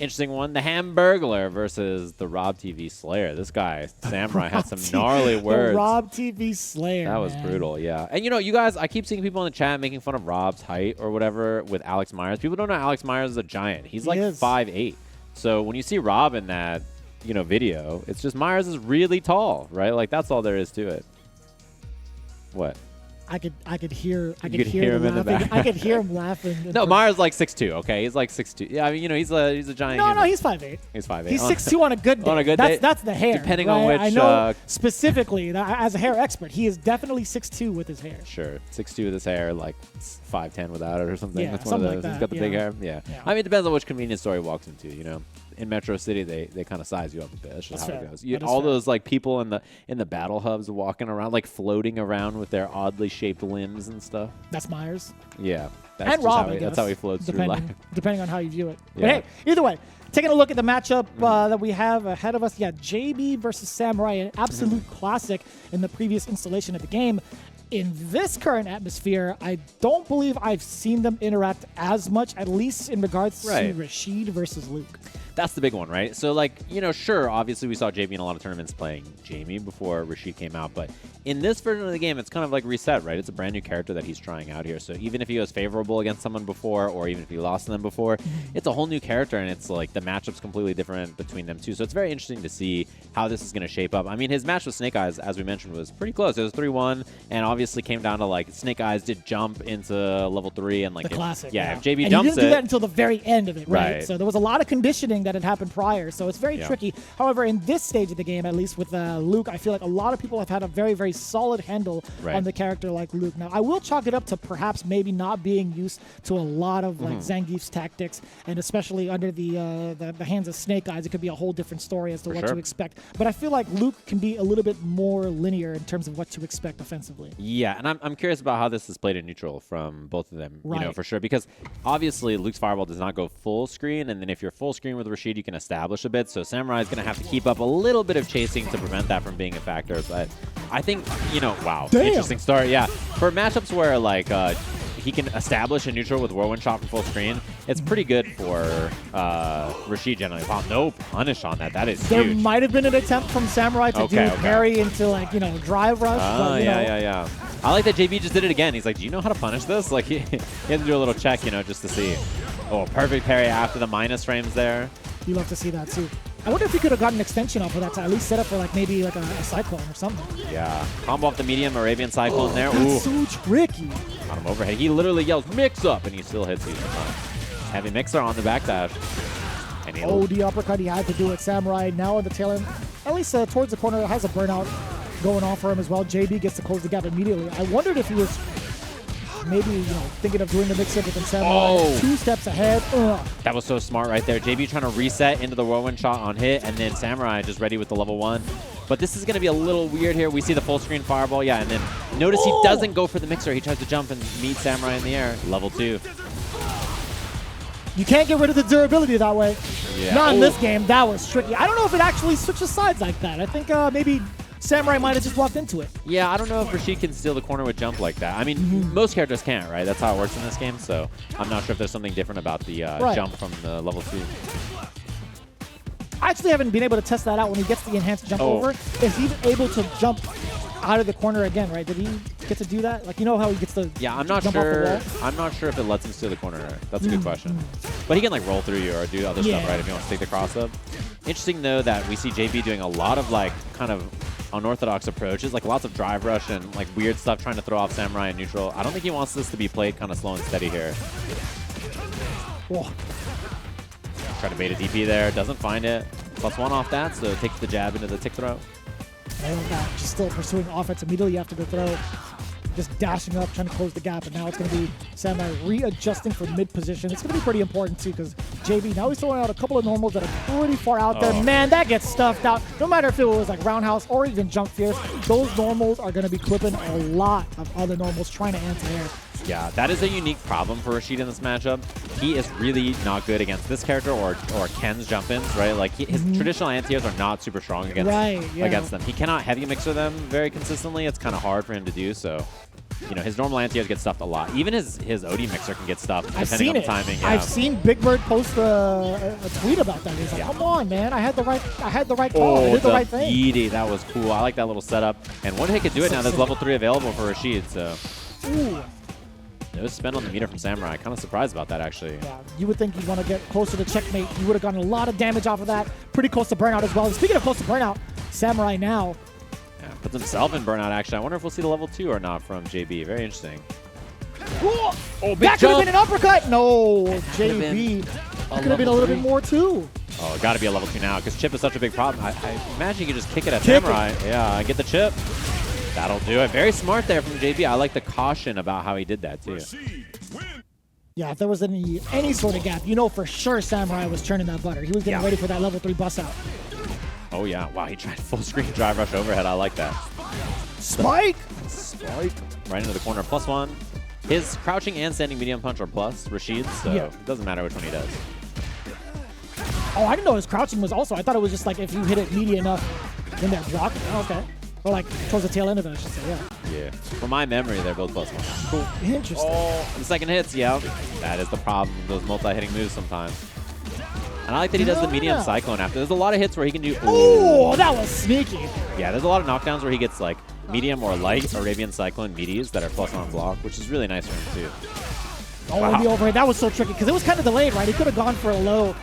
Interesting one. The Hamburglar versus the Rob TV Slayer. This guy, Samurai, had some gnarly words. The Rob TV Slayer. That was brutal, yeah. And, you know, you guys, I keep seeing people in the chat making fun of Rob's height or whatever with Alex Myers. People don't know Alex Myers is a giant. He's like 5'8". So when you see Rob in that, you know, video, it's just Myers is really tall, right? Like, that's all there is to it. What? I could hear him in the back. I could hear him laughing. No, Myers like 6'2", okay? He's like 6'2". Yeah, I mean, you know, he's a giant. No, he's 5'8". He's 5'8". He's 6'2" on a good day. On a good day? That's the hair. Depending right? on which... I know specifically, as a hair expert, he is definitely 6'2" with his hair. Sure. 6'2" with his hair, like 5'10" without it or something. Yeah, That's something one of those. like that. He's got the big hair. Yeah. I mean, it depends on which convenience store he walks into, you know? In Metro City, they kind of size you up a bit. That's just how it goes. All those like people in the battle hubs walking around, like floating around with their oddly shaped limbs and stuff. That's Myers. Yeah, and Rob, I guess, that's how he floats through life. Depending on how you view it. Yeah. But hey, either way, taking a look at the matchup that we have ahead of us, JB versus Samurai, an absolute classic in the previous installation of the game. In this current atmosphere, I don't believe I've seen them interact as much, at least in regards to Rashid versus Luke. That's the big one, right? So, like, you know, sure, obviously we saw JB in a lot of tournaments playing Jamie before Rashid came out, but in this version of the game, it's kind of like reset, right? It's a brand new character that he's trying out here. So even if he was favorable against someone before, or even if he lost to them before, it's a whole new character, and it's like the matchup's completely different between them two. So it's very interesting to see how this is going to shape up. I mean, his match with Snake Eyes, as we mentioned, was pretty close. It was 3-1, and obviously came down to, like, Snake Eyes did jump into level 3, and like the classic. Yeah, if JB and jumps he didn't do that until the very end of it, right? So there was a lot of conditioning that had happened prior, so it's very tricky. However, in this stage of the game, at least with Luke, I feel like a lot of people have had a very, very solid handle on the character like Luke. Now, I will chalk it up to perhaps maybe not being used to a lot of like Zangief's tactics, and especially under the hands of Snake Eyes, it could be a whole different story as to what to expect. But I feel like Luke can be a little bit more linear in terms of what to expect offensively. Yeah, and I'm curious about how this is played in neutral from both of them, you know, for sure. Because obviously Luke's fireball does not go full screen, and then if you're full screen with Rashid, you can establish a bit. So Samurai is going to have to keep up a little bit of chasing to prevent that from being a factor. But I think, you know, wow, interesting start. Yeah, for matchups where like he can establish a neutral with whirlwind shot from full screen, it's pretty good for Rashid generally. Wow, no punish on that. That is There huge. might have been an attempt from Samurai to do parry into, like, you know, drive rush. But, yeah. I like that JB just did it again. He's like, do you know how to punish this? Like, he had to do a little check, you know, just to see. Oh, perfect parry after the minus frames there. You love to see that, too. I wonder if he could have gotten an extension off of that to at least set up for, like, maybe like a cyclone or something. Yeah. Combo off the medium Arabian cyclone there. That's so tricky. Got him overhead. He literally yells, mix up, and he still hits you. Heavy mixer on the backdash. And the uppercut he had to do it. Samurai now on the tail end, at least towards the corner, has a burnout going on for him as well. JB gets to close the gap immediately. I wondered if he was maybe, you know, thinking of doing the mix-up with Samurai 2 steps ahead. That was so smart right there. JB trying to reset into the whirlwind shot on hit, and then Samurai just ready with the level 1. But this is going to be a little weird here. We see the full screen fireball, and then notice he doesn't go for the mixer. He tries to jump and meet Samurai in the air. Level 2. You can't get rid of the durability that way. Yeah. Not in this game. That was tricky. I don't know if it actually switches sides like that. I think maybe Samurai might have just walked into it. Yeah, I don't know if Rashid can steal the corner with jump like that. I mean, most characters can't, right? That's how it works in this game, so I'm not sure if there's something different about the jump from the level 2. I actually haven't been able to test that out when he gets the enhanced jump over. Is he able to jump out of the corner again, right? Did he get to do that? Like, you know how he gets to I'm not sure. I'm not sure if it lets him steal the corner. That's a good question. But he can, like, roll through you or do other stuff, right, if you want to take the cross up. Interesting, though, that we see JB doing a lot of, like, kind of unorthodox approaches, like lots of drive rush and, like, weird stuff trying to throw off Samurai in neutral. I don't think he wants this to be played kind of slow and steady here. Try to bait a DP there. Doesn't find it. +1 off that, so takes the jab into the tick throw. Just still pursuing offense immediately after the throw. Just dashing up, trying to close the gap, and now it's going to be Samurai readjusting for mid position. It's going to be pretty important, too, because JB, now he's throwing out a couple of normals that are pretty far out there. Man, that gets stuffed out. No matter if it was like roundhouse or even jump fierce, those normals are going to be clipping a lot of other normals trying to anti-air. Yeah, that is a unique problem for Rashid in this matchup. He is really not good against this character or Ken's jump-ins, right? Like, his traditional anti-airs are not super strong against them. He cannot heavy mixer them very consistently. It's kind of hard for him to do, so you know, his normal anti-airs get stuffed a lot. Even his OD mixer can get stuffed depending on the timing. Yeah. I've seen Big Bird post a tweet about that. He's like, "Come on, man! I had the right call. I did the right thing." Beady, that was cool. I like that little setup. And one hit could do it now. There's level 3 available for Rashid. So. Ooh. No spin on the meter from Samurai. Kind of surprised about that, actually. Yeah, you would think you'd want to get closer to checkmate. You would have gotten a lot of damage off of that. Pretty close to burnout as well. And speaking of close to burnout, Samurai now. Yeah, puts himself in burnout, actually. I wonder if we'll see the level 2 or not from JB. Very interesting. Oh, that could have been an uppercut. No, JB. That could have been a little bit more, too. Oh, got to be a level 2 now, because chip is such a big problem. I imagine you could just kick it at Samurai. Yeah, get the chip. That'll do it. Very smart there from JB. I like the caution about how he did that, too. Yeah, if there was any sort of gap, you know for sure Samurai was churning that butter. He was getting ready for that level 3 bust out. Oh, yeah. Wow, he tried full screen drive rush overhead. I like that. Spike! Spike. Right into the corner. +1. His crouching and standing medium punch are plus Rashid's, so it doesn't matter which one he does. Oh, I didn't know his crouching was also. I thought it was just like if you hit it meaty enough, then they're blocked. Oh, okay. Or like towards the tail end of it, I should say, yeah. From my memory, they're both +1. Cool. Interesting. Oh, the second hits, that is the problem, those multi-hitting moves sometimes. And I like that he does the medium cyclone after. There's a lot of hits where he can do... Oh, that was sneaky. Yeah, there's a lot of knockdowns where he gets like medium or light Arabian cyclone meaties that are +1 block, which is really nice for him too. Oh, the overhead. That was so tricky because it was kind of delayed, right? He could have gone for a low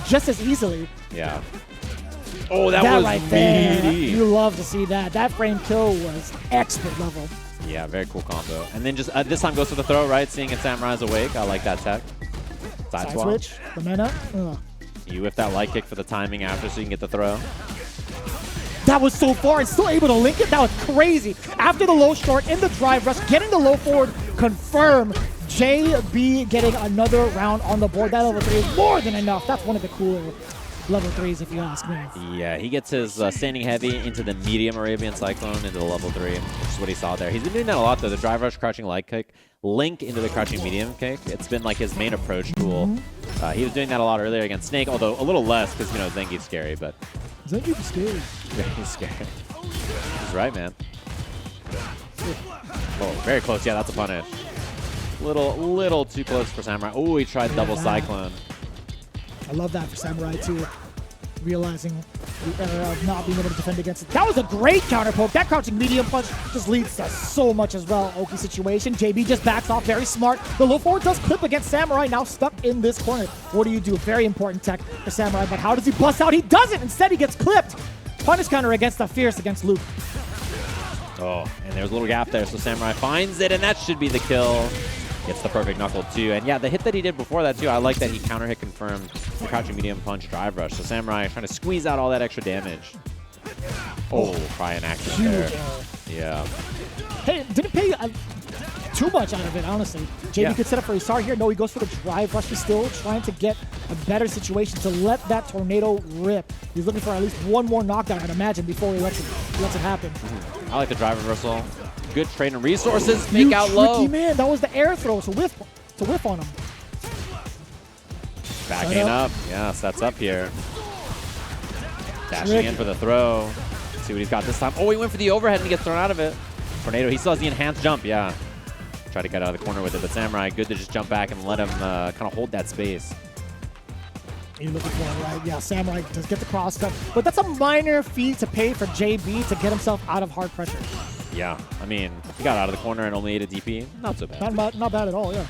just as easily. Yeah. Oh, that was right there. Meaty. You love to see that. That frame kill was expert level. Yeah, very cool combo. And then just this time goes for the throw, right? Seeing it Samurai's awake. I like that tech. Side swap. Switch. The mana. You whiff that light kick for the timing after so you can get the throw. That was so far and still able to link it. That was crazy. After the low short in the drive rush, getting the low forward confirm. JB getting another round on the board. That level 3 is more than enough. That's one of the cooler level 3s, if you ask me. Yeah, he gets his standing heavy into the medium Arabian Cyclone into the level 3, which is what he saw there. He's been doing that a lot, though. The drive rush, crouching light kick, link into the crouching medium kick. It's been like his main approach tool. He was doing that a lot earlier against Snake, although a little less because, you know, Zengi's scary, but... Zengi's scary. He's scary. He's right, man. Oh, very close. Yeah, that's a punish. Little too close for Samurai. Oh, he tried double Cyclone. I love that for Samurai, too. Realizing the error of not being able to defend against it. That was a great counter poke. That crouching medium punch just leads to so much as well. Oki situation. JB just backs off. Very smart. The low forward does clip against Samurai. Now stuck in this corner. What do you do? Very important tech for Samurai. But how does he bust out? He doesn't. Instead, he gets clipped. Punish counter against the Fierce against Luke. Oh, and there's a little gap there. So Samurai finds it, and that should be the kill. Gets the perfect knuckle, too. And yeah, the hit that he did before that, too, I like that he counter hit confirmed the crouching medium punch drive rush. So Samurai trying to squeeze out all that extra damage. Oh, try an action there. Yeah. Hey, didn't pay too much out of it, honestly. JB could set up for Isar here. No, he goes for the drive rush. He's still trying to get a better situation to let that tornado rip. He's looking for at least one more knockdown, I'd imagine, before he lets it happen. I like the drive reversal. Good trade and resources. Make out low. Tricky man. That was the air throw to whiff on him. Backing up. Yeah, sets up here. Dashing in for the throw. Let's see what he's got this time. Oh, he went for the overhead and he gets thrown out of it. Tornado. He still has the enhanced jump. Yeah. Try to get out of the corner with it, but Samurai, good to just jump back and let him kind of hold that space. You're looking for it, right? Yeah, Samurai does get the cross cut, but that's a minor fee to pay for JB to get himself out of hard pressure. Yeah, I mean, he got out of the corner and only ate a DP. Not so bad. Not bad at all, yeah.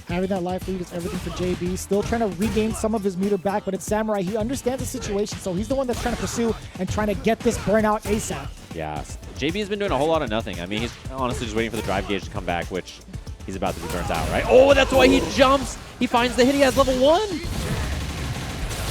Having that life lead is everything for JB. Still trying to regain some of his meter back, but it's Samurai. He understands the situation, so he's the one that's trying to pursue and trying to get this burnout ASAP. Yeah, JB has been doing a whole lot of nothing. I mean, he's honestly just waiting for the drive gauge to come back, which he's about to be burnt out, right? Oh, that's why he jumps. He finds the hit. He has level 1.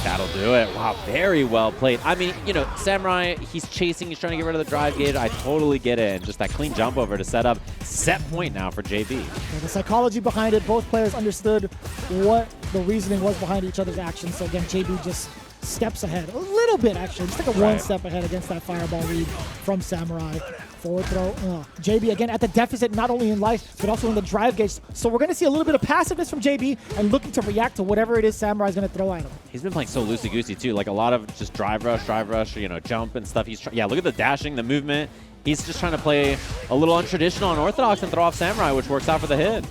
That'll do it. Wow, very well played. I mean, you know, Samurai, he's chasing. He's trying to get rid of the drive gauge. I totally get it. And just that clean jump over to set up. Set point now for JB. Yeah, the psychology behind it, both players understood what the reasoning was behind each other's actions. So again, JB just steps ahead. A little bit, actually. Just like a one step ahead against that fireball read from Samurai. Forward throw. JB, again, at the deficit, not only in life, but also in the drive gauge. So we're going to see a little bit of passiveness from JB and looking to react to whatever it is Samurai's going to throw at him. He's been playing so loosey-goosey, too. Like, a lot of just drive rush, you know, jump and stuff. Yeah, look at the dashing, the movement. He's just trying to play a little untraditional, unorthodox, and throw off Samurai, which works out for the hit.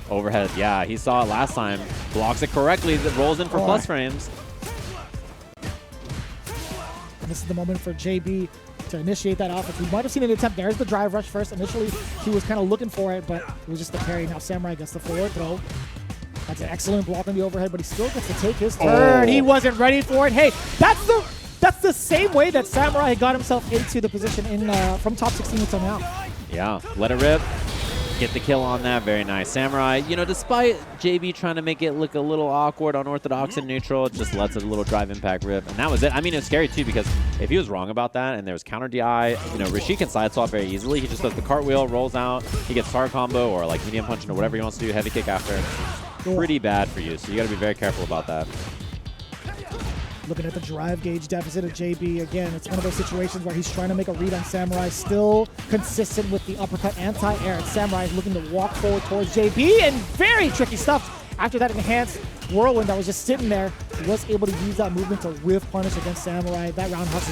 Overhead, yeah, he saw it last time. Blocks it correctly, it rolls in for plus frames. And this is the moment for JB to initiate that offense. We might have seen an attempt. There's the drive rush first. Initially, he was kind of looking for it, but it was just the parry. Now Samurai gets the forward throw. That's an excellent block on the overhead, but he still gets to take his turn. He wasn't ready for it. Hey, that's the same way that Samurai got himself into the position in from top 16 until now. Yeah, let it rip. Get the kill on that. Very nice. Samurai, you know, despite JB trying to make it look a little awkward, unorthodox, and neutral, it just lets a little drive impact rip. And that was it. I mean, it's scary, too, because if he was wrong about that and there was counter DI, you know, Rashid can side swap very easily. He just does the cartwheel, rolls out, he gets tar combo or like medium punch into whatever he wants to do, heavy kick after. Pretty bad for you, so you got to be very careful about that. Looking at the drive gauge deficit of JB, again, it's one of those situations where he's trying to make a read on Samurai, still consistent with the uppercut anti-air. Samurai is looking to walk forward towards JB, and very tricky stuff. After that enhanced whirlwind that was just sitting there, he was able to use that movement to whiff punish against Samurai. That roundhouse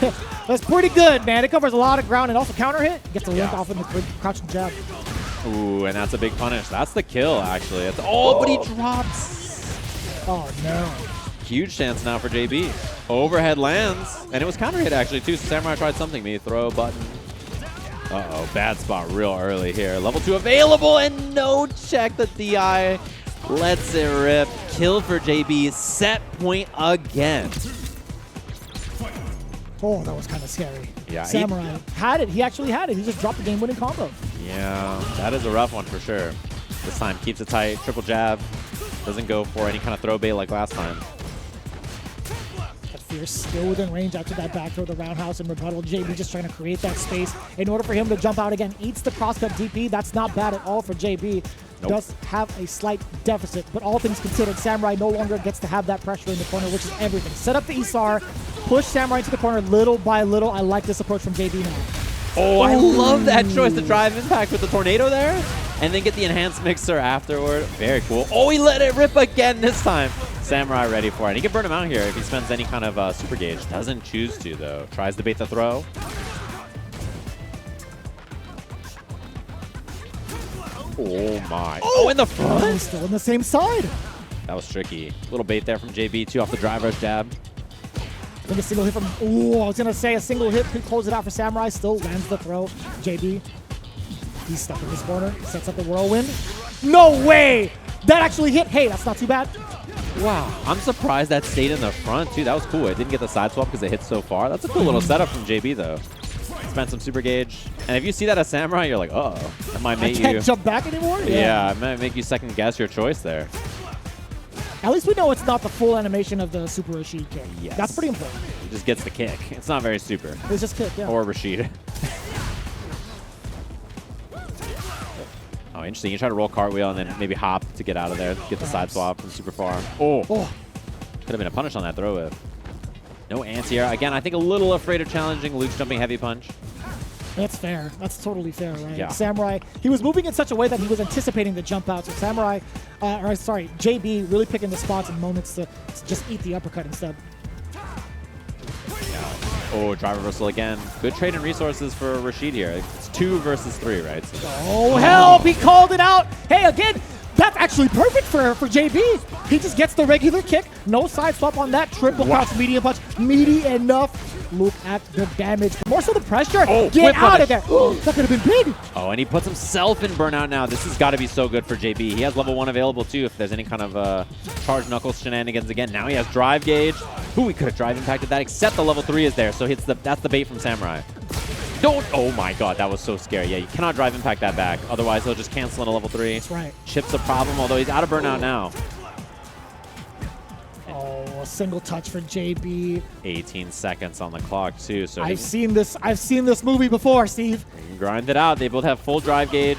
is that's pretty good, man. It covers a lot of ground and also counter hit. Gets a link off in the crouching jab. Ooh, and that's a big punish. That's the kill, actually. But he drops. Oh, no. Huge chance now for JB. Overhead lands, and it was counter hit actually too. So Samurai tried something. Maybe throw button. Uh-oh, bad spot real early here. Level 2 available, and no check. The DI lets it rip. Kill for JB. Set point again. Oh, that was kind of scary. Yeah, Samurai had it. He actually had it. He just dropped the game-winning combo. Yeah, that is a rough one for sure. This time keeps it tight. Triple jab. Doesn't go for any kind of throw bait like last time. Fierce still within range after that back throw, the roundhouse and rebuttal. JB just trying to create that space in order for him to jump out again. Eats the crosscut DP. That's not bad at all for JB. Nope. Does have a slight deficit, but all things considered, Samurai no longer gets to have that pressure in the corner, which is everything. Set up the Isar, push Samurai into the corner little by little. I like this approach from JB now. Oh, I love that choice to drive impact with the tornado there, and then get the enhanced mixer afterward. Very cool. Oh, he let it rip again this time. Samurai ready for it. And he can burn him out here if he spends any kind of super gauge. Doesn't choose to, though. Tries to bait the throw. Oh, my. Oh, in the front? He's still on the same side. That was tricky. Little bait there from JB, too, off the drive rush jab. I think a single hit from... Ooh, I was going to say a single hit could close it out for Samurai. Still lands the throw. JB, he's stuck in his corner. Sets up the whirlwind. No way! That actually hit. Hey, that's not too bad. Wow, I'm surprised that stayed in the front, too. That was cool. It didn't get the side swap because it hit so far. That's a cool little setup from JB, though. Spent some super gauge. And if you see that as Samurai, you're like, uh-oh. That might make you... I can't jump back anymore? Yeah, it might make you second guess your choice there. At least we know it's not the full animation of the Super Rashid kick. Yes. That's pretty important. He just gets the kick. It's not very super. It's just kick, yeah. Or Rashid. Oh, interesting. You try to roll cartwheel and then maybe hop to get out of there. Get the side swap from super far. Oh. Could have been a punish on that throw whip. No anti-air. Again, I think a little afraid of challenging Luke's jumping heavy punch. That's fair. That's totally fair, right? Yeah. Samurai, he was moving in such a way that he was anticipating the jump out. So Samurai, JB really picking the spots and moments to just eat the uppercut instead. Yeah. Oh, drive reversal again. Good trade in resources for Rashid here. It's 2 versus 3, right? So oh, help! He called it out! Hey, again, that's actually perfect for JB. He just gets the regular kick. No side swap on that. Triple crouch, medium punch. Meaty enough. Look at the damage. More so the pressure. Oh, get out of there. That could have been big. Oh, and he puts himself in burnout now. This has got to be so good for JB. He has level 1 available, too, if there's any kind of charge knuckles shenanigans again. Now he has drive gauge. Ooh, he could have drive impacted that, except the level 3 is there. So that's the bait from Samurai. Don't. Oh, my God. That was so scary. Yeah, you cannot drive impact that back. Otherwise, he'll just cancel in a level 3. That's right. Chip's a problem, although he's out of burnout now. Oh, a single touch for JB. 18 seconds on the clock, too. So I've seen this movie before, Steve. He can grind it out. They both have full drive gauge.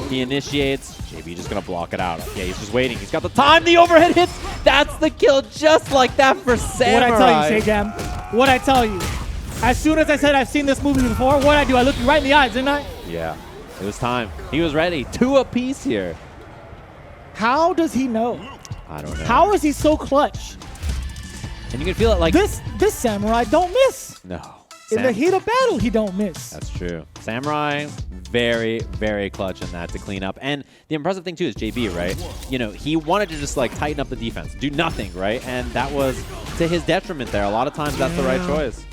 He initiates. JB just going to block it out. Yeah, he's just waiting. He's got the time. The overhead hits. That's the kill just like that for Samurai. What'd I tell you, Sejam? What'd I tell you? As soon as I said I've seen this movie before, what'd I do? I looked you right in the eyes, didn't I? Yeah, it was time. He was ready. 2 apiece here. How does he know? I don't know. How is he so clutch? And you can feel it like... This Samurai don't miss. No. In the heat of battle, he don't miss. That's true. Samurai, very, very clutch in that to clean up. And the impressive thing, too, is JB, right? You know, he wanted to just, like, tighten up the defense, do nothing, right? And that was to his detriment there. A lot of times, that's the right choice.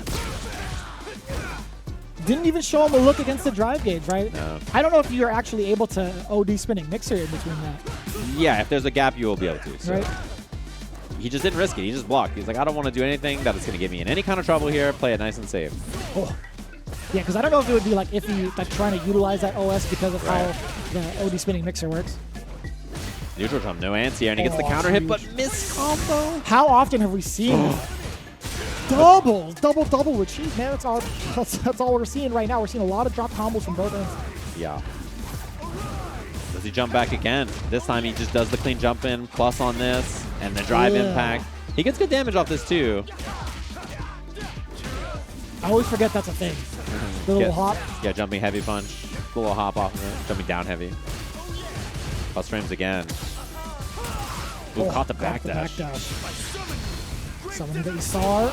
Didn't even show him a look against the drive gauge, right? No. I don't know if you're actually able to OD spinning mixer in between that. Yeah, if there's a gap, you will be able to. So. Right. He just didn't risk it. He just blocked. He's like, I don't want to do anything that is going to get me in any kind of trouble here. Play it nice and safe. Oh. Yeah, because I don't know if it would be like iffy, like trying to utilize that OS because of how the OD spinning mixer works. Neutral jump, no anti-air, and he gets the counter hit, but miss combo. How often have we seen double with Cheese, man? That's all we're seeing right now. We're seeing a lot of drop combos from both ends. Yeah. Does he jump back again? This time he just does the clean jump in, plus on this, and the drive impact. He gets good damage off this too. I always forget that's a thing. The little hop. Yeah, jumping heavy punch. The little hop off of it. Jumping down heavy. Plus frames again. Ooh, caught the backdash. Something that you saw.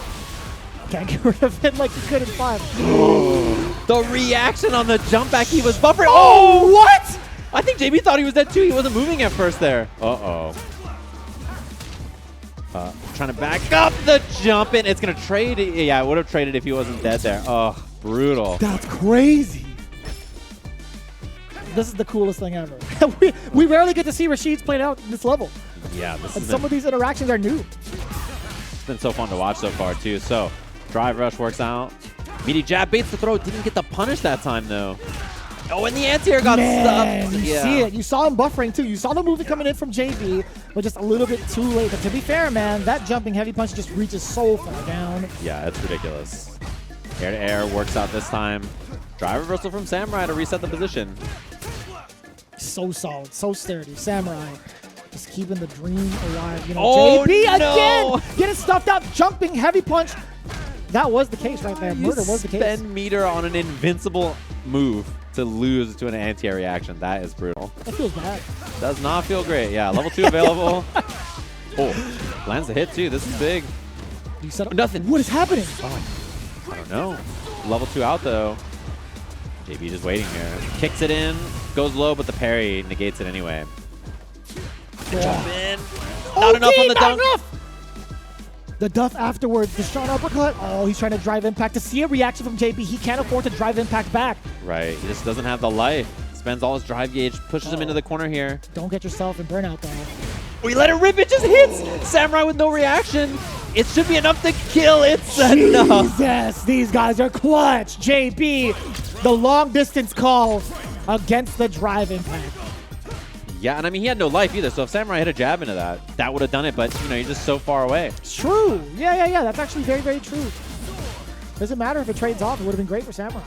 Can't get rid of it like you could in 5. The reaction on the jump back, he was buffering. Oh, what? I think JB thought he was dead too. He wasn't moving at first there. Uh-oh. Trying to back up the jump in. It's going to trade. Yeah, it would have traded if he wasn't dead there. Oh, brutal. That's crazy. This is the coolest thing ever. we rarely get to see Rashid's played out in this level. Yeah. And some of these interactions are new. It's been so fun to watch so far, too. So, drive rush works out. Meaty jab baits the throw. Didn't get the punish that time, though. Oh, and the anti-air got stuck. You see it. You saw him buffering, too. You saw the movement coming in from JB, but just a little bit too late. But to be fair, man, that jumping heavy punch just reaches so far down. Yeah, it's ridiculous. Air-to-air works out this time. Drive reversal from Samurai to reset the position. So solid, so sturdy. Samurai just keeping the dream alive. You know, oh, JB no. again getting stuffed out, jumping heavy punch. That was the case right there. Murder was the case. Spend meter on an invincible move to lose to an anti-air reaction. That is brutal. That feels bad. Does not feel great. Yeah, level 2 available. Oh, lands the hit too. This is big. You set up nothing. What is happening? Oh, I don't know. Level 2 out though. JB just waiting here. Kicks it in, goes low, but the parry negates it anyway. Jump in. Not enough on the dunk. The duff afterwards, the strong uppercut. Oh, he's trying to drive impact. To see a reaction from JB, he can't afford to drive impact back. Right, he just doesn't have the life. Spends all his drive gauge, pushes him into the corner here. Don't get yourself in burnout, though. We let it rip, it just hits! Samurai with no reaction. It should be enough to kill. It's enough. Jesus, these guys are clutch. JB, the long distance call against the drive impact. Yeah, and I mean, he had no life either, so if Samurai hit a jab into that, that would have done it, but, you know, you're just so far away. True. Yeah. That's actually very, very true. Doesn't matter if it trades off. It would have been great for Samurai.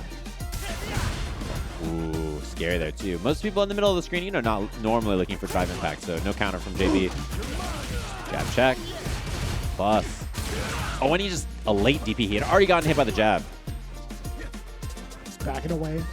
Ooh, scary there, too. Most people in the middle of the screen, you know, not normally looking for drive impact, so no counter from JB. Jab check. Plus. Oh, and he just a late DP. He had already gotten hit by the jab. He's backing away.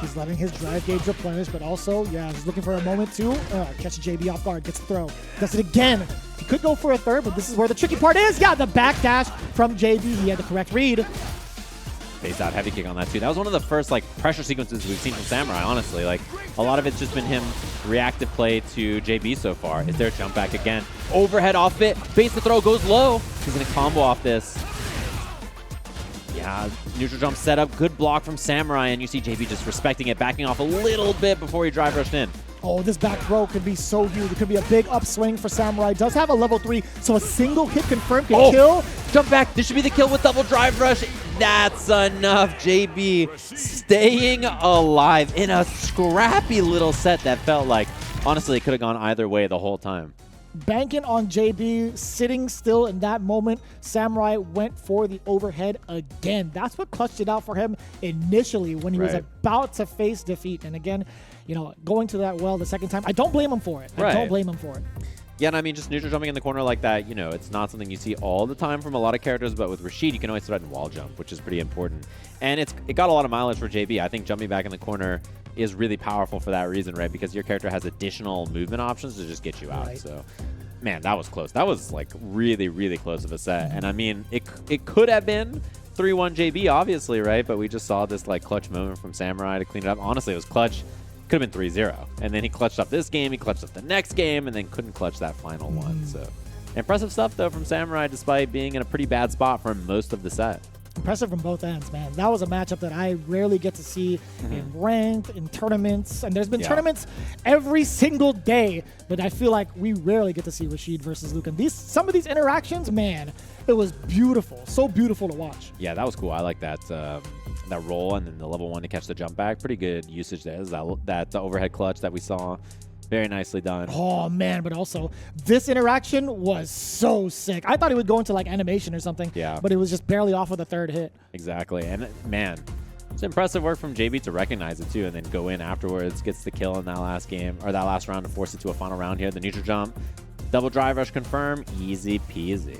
He's letting his drive gauge replenish, but also, yeah, he's looking for a moment to catch JB off guard, gets the throw. Does it again. He could go for a third, but this is where the tricky part is. Yeah, the backdash from JB. He had the correct read. Face out heavy kick on that, too. That was one of the first, like, pressure sequences we've seen from Samurai, honestly. Like, a lot of it's just been him reactive play to JB so far. Is there a jump back again? Overhead off it. Base the throw, goes low. He's going to combo off this. Yeah, neutral jump set up. Good block from Samurai, and you see JB just respecting it, backing off a little bit before he drive rushed in. Oh, this back throw could be so huge. It could be a big upswing for Samurai. Does have a level 3, so a single hit confirmed can kill. Jump back. This should be the kill with double drive rush. That's enough. JB staying alive in a scrappy little set that felt like, honestly, it could have gone either way the whole time. Banking on JB, sitting still in that moment, Samurai went for the overhead again. That's what clutched it out for him initially when he was about to face defeat. And again, you know, going to that well the second time, I don't blame him for it. I don't blame him for it. Yeah, and I mean, just neutral jumping in the corner like that, you know, it's not something you see all the time from a lot of characters, but with Rashid, you can always threaten wall jump, which is pretty important. And it got a lot of mileage for JB. I think jumping back in the corner is really powerful for that reason, right? Because your character has additional movement options to just get you out. So, man, that was close. That was, like, really, really close of a set. And, I mean, it could have been 3-1 JB, obviously, right? But we just saw this like clutch moment from Samurai to clean it up. Honestly, it was clutch. Could have been 3-0. And then he clutched up this game, he clutched up the next game, and then couldn't clutch that final one. So impressive stuff, though, from Samurai, despite being in a pretty bad spot for most of the set. Impressive from both ends, man. That was a matchup that I rarely get to see in ranked, in tournaments. And there's been tournaments every single day, but I feel like we rarely get to see Rashid versus Luke. And some of these interactions, man, it was beautiful. So beautiful to watch. Yeah, that was cool. I like that that roll and then the level 1 to catch the jump back. Pretty good usage there. That overhead clutch that we saw. Very nicely done. Oh, man, but also this interaction was so sick. I thought he would go into like animation or something, but it was just barely off of the third hit. Exactly. And man, it's impressive work from JB to recognize it too and then go in afterwards, gets the kill in that last game or that last round to force it to a final round here. The neutral jump, double drive rush confirm, easy peasy.